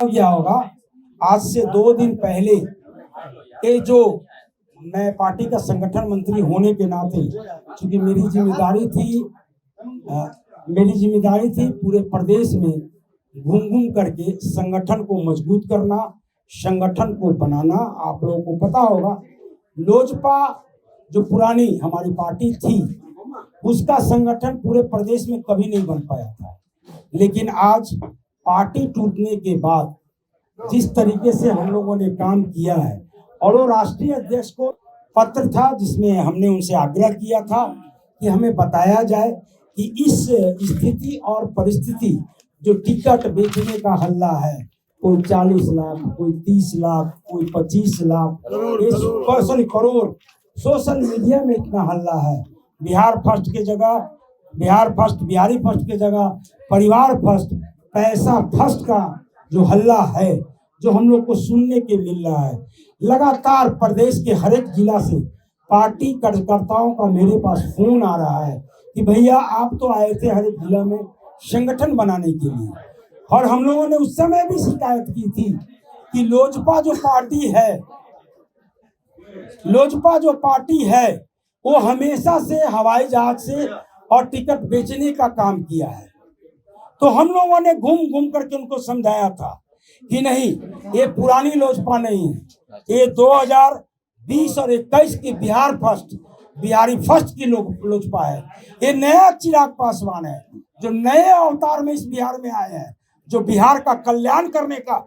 गया होगा। आज से 2 दिन पहले ये जो मैं पार्टी का संगठन मंत्री होने के नाते, क्योंकि मेरी जिम्मेदारी थी पूरे प्रदेश में घूम घूम करके संगठन को मजबूत करना, संगठन को बनाना। आप लोगों को पता होगा लोजपा जो पुरानी हमारी पार्टी थी उसका संगठन पूरे प्रदेश में कभी नहीं बन पाया था, लेकिन आज पार्टी टूटने के बाद जिस तरीके से हम लोगों ने काम किया है, और वो राष्ट्रीय अध्यक्ष को पत्र था जिसमें हमने उनसे आग्रह किया था कि हमें बताया जाए कि इस स्थिति और परिस्थिति जो टिकट बेचने का हल्ला है, कोई 40 लाख, कोई 30 लाख, कोई 25 लाख, करोड़, सोशल मीडिया में इतना हल्ला है। बिहारी फर्स्ट के जगह परिवार फर्स्ट, पैसा फर्स्ट का जो हल्ला है, जो हम लोग को सुनने के मिल रहा है। लगातार प्रदेश के हर एक जिला से पार्टी कार्यकर्ताओं का मेरे पास फोन आ रहा है कि भैया आप तो आए थे हर एक जिला में संगठन बनाने के लिए, और हम लोगों ने उस समय भी शिकायत की थी कि लोजपा जो पार्टी है वो हमेशा से हवाई जहाज से और टिकट बेचने का काम किया है। तो हम लोगों ने घूम घूम करके उनको समझाया था कि नहीं, ये पुरानी लोजपा नहीं है, ये 2020 और 21 की बिहारी फर्स्ट की लोजपा है। ये नया चिराग पासवान है जो नए अवतार में इस बिहार में आए हैं, जो बिहार का कल्याण करने का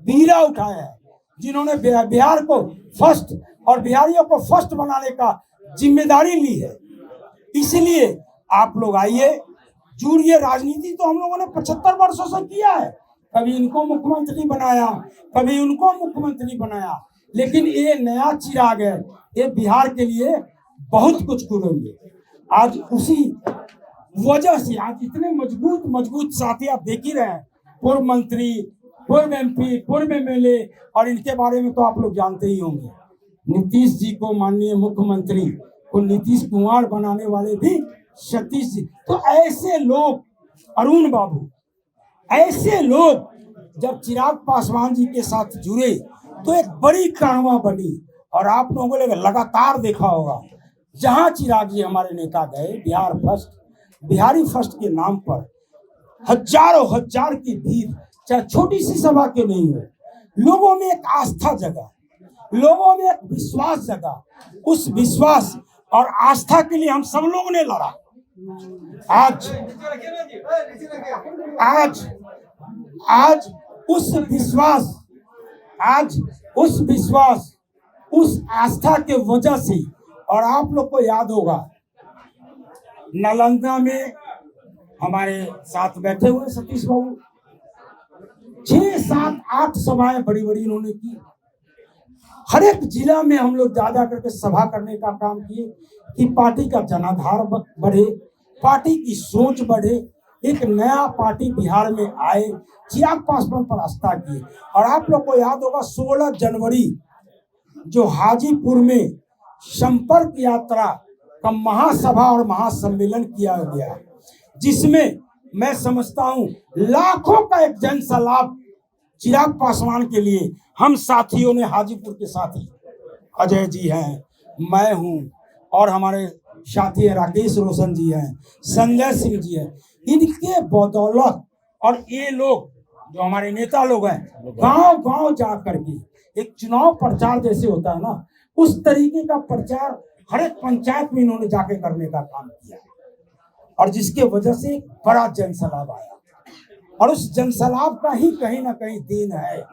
बीड़ा उठाया है, जिन्होंने बिहार को फर्स्ट और बिहारियों को फर्स्ट बनाने का जिम्मेदारी ली है। इसलिए आप लोग आइए, जुड़िए। राजनीति तो हम लोगों ने 75 वर्षों से किया है, कभी इनको मुख्यमंत्री बनाया, कभी उनको मुख्यमंत्री बनाया, लेकिन ये नया चिराग है, ये बिहार के लिए बहुत कुछ करेंगे। आज उसी वजह से आज इतने मजबूत साथी आप देख ही रहे हैं, पूर्व मंत्री, पूर्व MP, पूर्व MLA, और इनके बारे में तो आप लोग जानते ही होंगे। नीतीश जी को माननीय मुख्यमंत्री को नीतीश कुमार बनाने वाले भी सतीश जी। तो ऐसे लोग, अरुण बाबू, ऐसे लोग जब चिराग पासवान जी के साथ जुड़े तो एक बड़ी कानवा बनी। और आप लोगों ने लगातार देखा होगा जहां चिराग जी हमारे नेता गए, बिहारी फर्स्ट के नाम पर हजार की भीड़, चाहे छोटी सी सभा के नहीं हो, लोगों में एक आस्था जगा, लोगों में एक विश्वास जगा। उस विश्वास और आस्था के लिए हम सब लोगों ने लड़ा। आज उस विश्वास, उस आस्था के वजह से, और आप लोग को याद होगा नालंदा में हमारे साथ बैठे हुए सतीश बाबू 6, 7, 8 सभाएं बड़ी इन्होंने की। हर एक जिला में हम लोग ज्यादा करके सभा करने का काम किए कि पार्टी का जनाधार बढ़े, पार्टी की सोच बढ़े, एक नया पार्टी बिहार में आए, चिराग पासवान पर आस्था किए। और आप लोग को याद होगा 16 जनवरी जो हाजीपुर में संपर्क यात्रा का महासभा और महासम्मेलन किया गया, जिसमें मैं समझता हूं लाखों का एक जन सैलाब चिराग पासवान के लिए हम साथियों ने, हाजीपुर के साथी अजय जी हैं, मैं हूं, और हमारे साथी राकेश रोशन जी हैं, संजय सिंह जी हैं, इनके बदौलत, और ये लोग जो हमारे नेता लोग हैं गांव जा करके एक चुनाव प्रचार जैसे होता है ना, उस तरीके का प्रचार हर एक पंचायत में इन्होंने जाके करने का काम किया, और जिसके वजह से एक बड़ा जनसैलाब आया। और उस जनसैलाब का ही कहीं ना कहीं देन है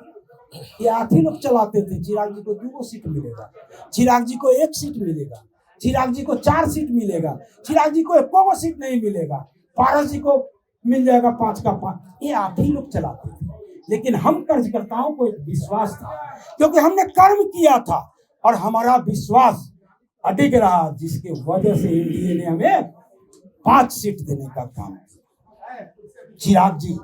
कि 8 ही लोग चलाते थे। चिराग जी को 2 सीट मिलेगा, चिराग जी को 1 सीट मिलेगा, चिराग जी को 4 सीट मिलेगा, चिराग जी को 1 सीट नहीं मिलेगा, पारस जी को मिल जाएगा 5 का 5। ये 8 ही लोग चलाते थे। लेकिन हम कार्यकर्ताओं को एक विश्वास था, क्योंकि हमने कर्म किया था और हमारा विश्वास अडिग रहा, जिसके वजह से एनडीए ने हमें 5 सीट देने का काम किया। चिराग जी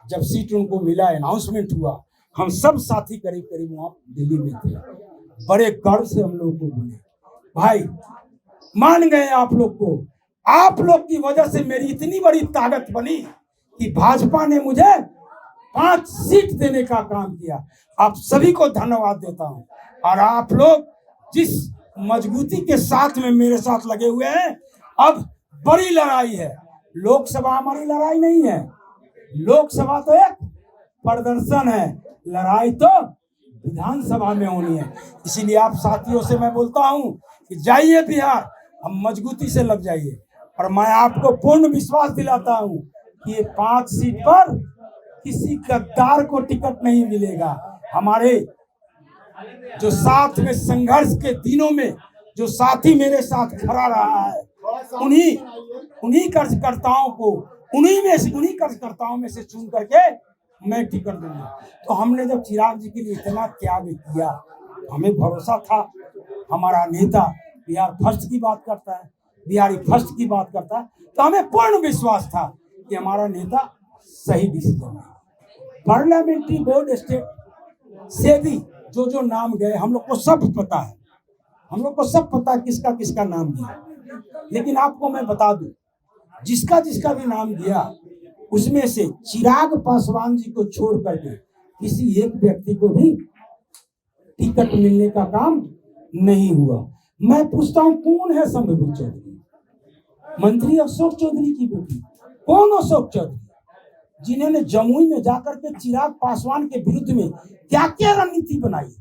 जब सीट उनको मिला, अनाउंसमेंट हुआ, हम सब साथी करीब वहां दिल्ली में थे, बड़े गर्व से हम लोग को बोले, भाई मान गए आप लोग को, आप लोग की वजह से मेरी इतनी बड़ी ताकत बनी कि भाजपा ने मुझे 5 सीट देने का काम किया। आप सभी को धन्यवाद देता हूं। और आप लोग जिस मजबूती के साथ में मेरे साथ लगे हुए हैं, अब बड़ी लड़ाई है। लोकसभा हमारी लड़ाई नहीं है, लोकसभा तो एक प्रदर्शन है, लड़ाई तो विधानसभा में होनी है। इसीलिए आप साथियों से मैं बोलता हूं कि जाइए बिहार, हम मजबूती से लग जाइए। और मैं आपको पूर्ण विश्वास दिलाता हूं कि ये 5 सीट पर किसी गद्दार को टिकट नहीं मिलेगा। हमारे जो साथ में संघर्ष के दिनों में जो साथी मेरे साथ खड़ा रहा है, उन्हीं कार्यकर्ताओं को उन्हीं कार्यकर्ताओं में से चुन करके मैं टिकट दूंगा। तो हमने जब चिराग जी के लिए इतना त्याग किया, हमें भरोसा था हमारा नेता बिहार फर्स्ट की बात करता है, बिहारी फर्स्ट की बात करता है, तो हमें पूर्ण विश्वास था कि हमारा नेता सही डिसीजन है। पार्लियामेंट्री बोर्ड स्टेट से भी जो नाम गए हम लोग को सब पता है, हम लोग को सब पता है किसका किसका नाम गया। लेकिन आपको मैं बता दूं, जिसका जिसका भी नाम गया उसमें से चिराग पासवान जी को छोड़ करके किसी एक व्यक्ति को भी टिकट मिलने का काम नहीं हुआ। मैं पूछता हूं, कौन है संभवी चौधरी? मंत्री अशोक चौधरी की बेटी। कौन अशोक चौधरी? जिन्होंने जमुई में जाकर के चिराग पासवान के विरुद्ध में क्या क्या रणनीति बनाई।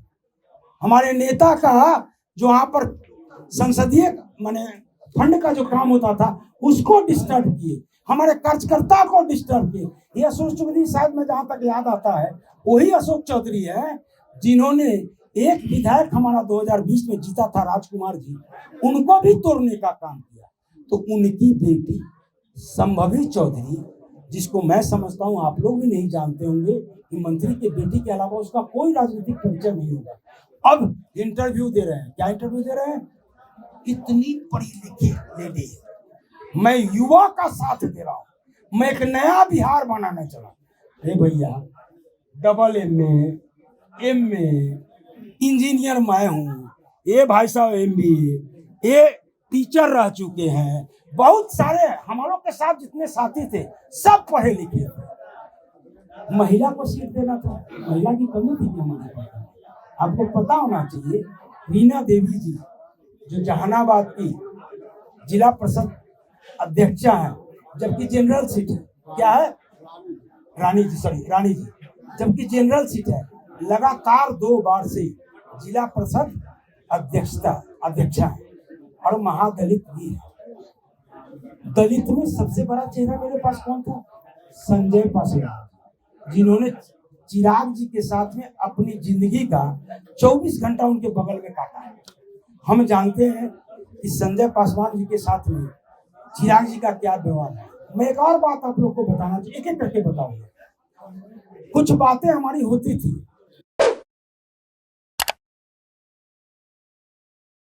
हमारे नेता का जो वहां पर संसदीय माने फंड का जो काम होता था उसको डिस्टर्ब किए, हमारे कार्यकर्ता को डिस्टर्ब किए। ये अशोक चौधरी शायद मैं जहां तक याद आता है वही अशोक चौधरी है जिन्होंने एक विधायक हमारा 2020 में जीता था, राजकुमार जी, उनको भी तोड़ने का काम किया। तो उनकी बेटी संभवी चौधरी, जिसको मैं समझता हूं आप लोग भी नहीं जानते होंगे कि मंत्री के बेटी के अलावा उसका कोई राजनीतिक परिचय नहीं होगा। अब इंटरव्यू दे रहे हैं, क्या इंटरव्यू दे रहे हैं? इतनी पढ़ी लिखी लेडी, मैं युवा का साथ दे रहा हूं, मैं एक नया बिहार बनाने चला। अरे भैया, AA, MA, इंजीनियर मैं हूँ, ये भाई साहब MBA, ये टीचर रह चुके हैं, बहुत सारे हमारों के साथ जितने साथी थे सब पढ़े लिखे थे। महिला को सीट देना था, महिला की कमी थी कि हमारे पास। आपको पता होना चाहिए, रीना देवी जी जो जहानाबाद की जिला परिषद अध्यक्षा है, जबकि जनरल सीट है, क्या है? रानी जी, जबकि जनरल सीट है, लगातार 2 बार से जिला परिषद अध्यक्षा है और महादलित भी है। दलित में सबसे बड़ा चेहरा मेरे पास कौन था? संजय पासवान, जिन्होंने चिराग जी के साथ में अपनी जिंदगी का 24 घंटा उनके बगल में काटा है। हम जानते हैं कि संजय पासवान जी के साथ में चिराग जी का क्या व्यवहार है। मैं एक और बात आप लोग को बताना चाहिए, एक एक करके बताऊंगा। कुछ बातें हमारी होती थी,